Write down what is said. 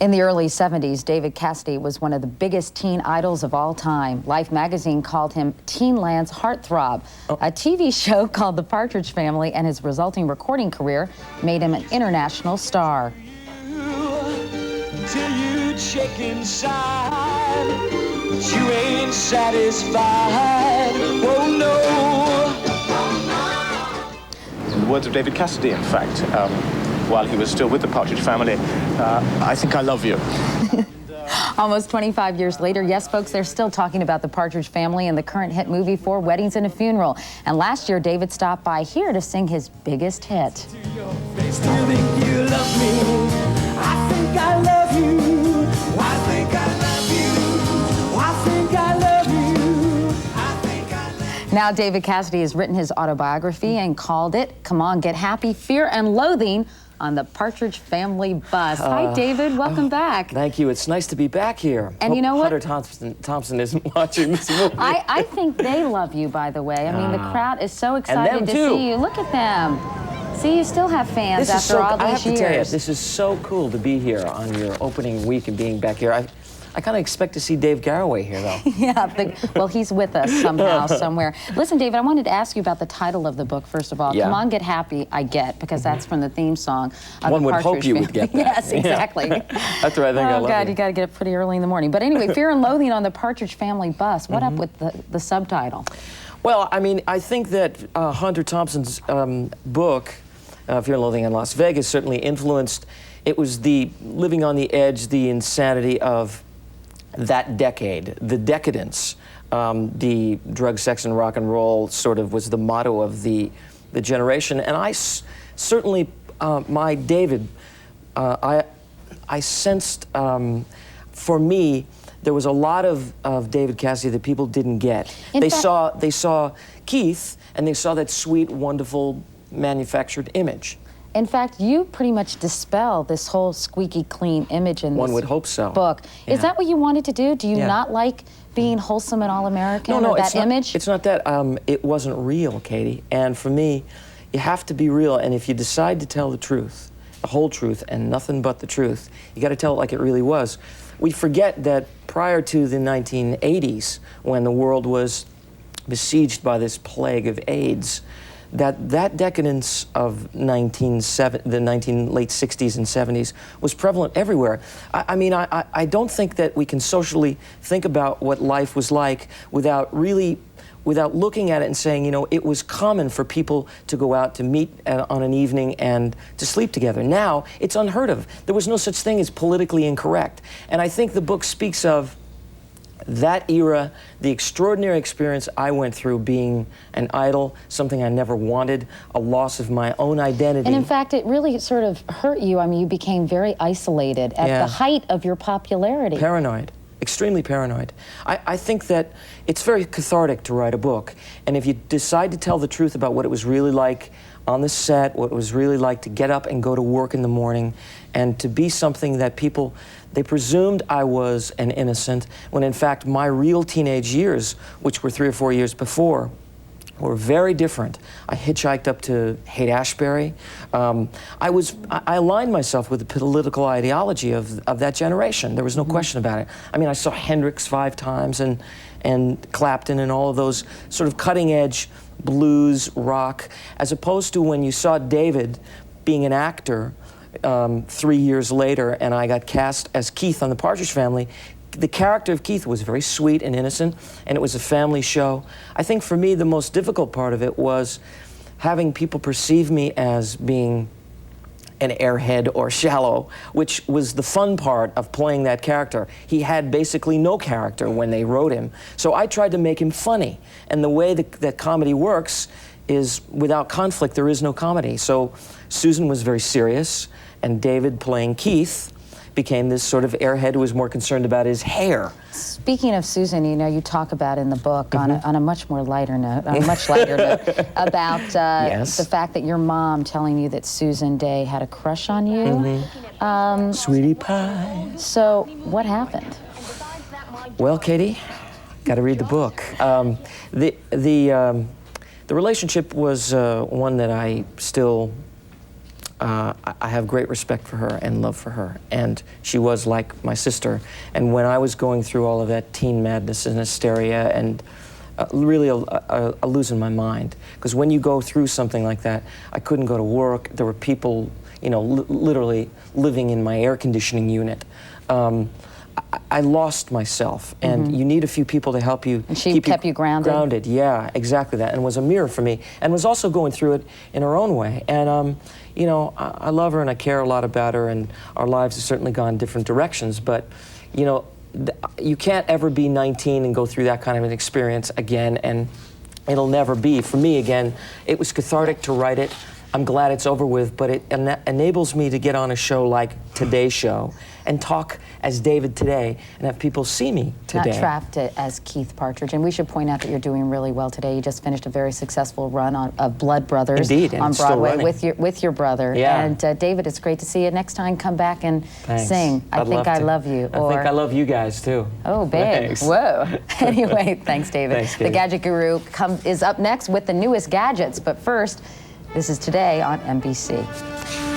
In the early 70s, David Cassidy was one of the biggest teen idols of all time. Life magazine called him Teenland's heartthrob. A TV show called The Partridge Family and his resulting recording career made him an international star. Till you check inside, but you ain't satisfied. Oh no. In the words of David Cassidy, in fact, while he was still with the Partridge Family, I think I love you. Almost 25 years later, yes, folks, they're still talking about the Partridge Family and the current hit movie, Four Weddings and a Funeral. And last year, David stopped by here to sing his biggest hit. Now, David Cassidy has written his autobiography and called it, Come On, Get Happy, Fear and Loathing on the Partridge Family Bus. Hi, David. Welcome back. Thank you. It's nice to be back here. And you know what? Hunter Thompson isn't watching this movie. I think they love you, by the way. I mean, the crowd is so excited to see you. Look at them. See, you still have fans after all these years. I have to tell you, this is so cool to be here on your opening week and being back here. I kind of expect to see Dave Garroway here, though. Yeah, well, he's with us somehow, somewhere. Listen, David, I wanted to ask you about the title of the book, first of all. Yeah. Come On, Get Happy, I get, because that's from the theme song of One the would Partridge hope you Family. would get that. Yes, exactly. That's what I think. Oh, God, you got to get up pretty early in the morning. But anyway, Fear and Loathing on the Partridge Family Bus. What up with the subtitle? Well, I mean, I think that Hunter Thompson's book, Fear and Loathing in Las Vegas, certainly influenced. It was the living on the edge, the insanity of that decade, the decadence, the drug, sex, and rock and roll sort of was the motto of the generation. And I certainly, my David, I sensed, for me, there was a lot of David Cassidy that people didn't get. They saw Keith, and they saw that sweet, wonderful, manufactured image. In fact, you pretty much dispel this whole squeaky clean image in One would hope so. book. Yeah. Is that what you wanted to do? Do you not like being wholesome and all-American? No, that image? It's not that. It wasn't real, Katie. And for me, you have to be real. And if you decide to tell the truth, the whole truth, and nothing but the truth, you got to tell it like it really was. We forget that prior to the 1980s, when the world was besieged by this plague of AIDS, that decadence of the late 60s and 70s was prevalent everywhere. I mean, I don't think that we can socially think about what life was like without looking at it and saying, you know, it was common for people to go out to meet on an evening and to sleep together. Now, it's unheard of. There was no such thing as politically incorrect. And I think the book speaks of that era, the extraordinary experience I went through being an idol, something I never wanted, a loss of my own identity. And in fact, it really sort of hurt you. I mean, you became very isolated at the height of your popularity. Paranoid, extremely paranoid. I think that it's very cathartic to write a book. And if you decide to tell the truth about what it was really like on the set, what it was really like to get up and go to work in the morning, and to be something that people, they presumed I was an innocent, when in fact my real teenage years, which were 3 or 4 years before, were very different. I hitchhiked up to Haight-Ashbury. I aligned myself with the political ideology of that generation. There was no question about it. I mean, I saw Hendrix 5 times and Clapton and all of those sort of cutting-edge blues, rock, as opposed to when you saw David being an actor 3 years later, and I got cast as Keith on The Partridge Family. The character of Keith was very sweet and innocent, and it was a family show. I think for me, the most difficult part of it was having people perceive me as being an airhead or shallow, which was the fun part of playing that character. He had basically no character when they wrote him. So I tried to make him funny. And the way that comedy works is without conflict, there is no comedy. So Susan was very serious, and David, playing Keith, became this sort of airhead who was more concerned about his hair. Speaking of Susan, you know, you talk about in the book on a much more lighter note, about the fact that your mom telling you that Susan Day had a crush on you. Sweetie pie. So what happened? Well, Katie, got to read the book. The relationship was one that I still I have great respect for her and love for her. And she was like my sister. And when I was going through all of that teen madness and hysteria and really losing my mind, because when you go through something like that, I couldn't go to work. There were people, you know, literally living in my air conditioning unit. I lost myself, and you need a few people to help you. And she kept you grounded? Grounded, yeah, exactly that, and was a mirror for me, and was also going through it in her own way. And, you know, I love her and I care a lot about her, and our lives have certainly gone different directions, but, you know, you can't ever be 19 and go through that kind of an experience again, and it'll never be. For me, again, it was cathartic to write it. I'm glad it's over with, but it enables me to get on a show like Today's Show and talk as David today and have people see me today. Not trapped as Keith Partridge. And we should point out that you're doing really well today. You just finished a very successful run of Blood Brothers. Indeed, and on still Broadway running. with your brother. Yeah. And David, it's great to see you. Next time, come back and Thanks. sing. I think I love you. I think I love you guys too. Oh, babe. Thanks. Whoa. Anyway, thanks, David. Thanks, the Katie. Gadget Guru is up next with the newest gadgets. But first, this is Today on NBC.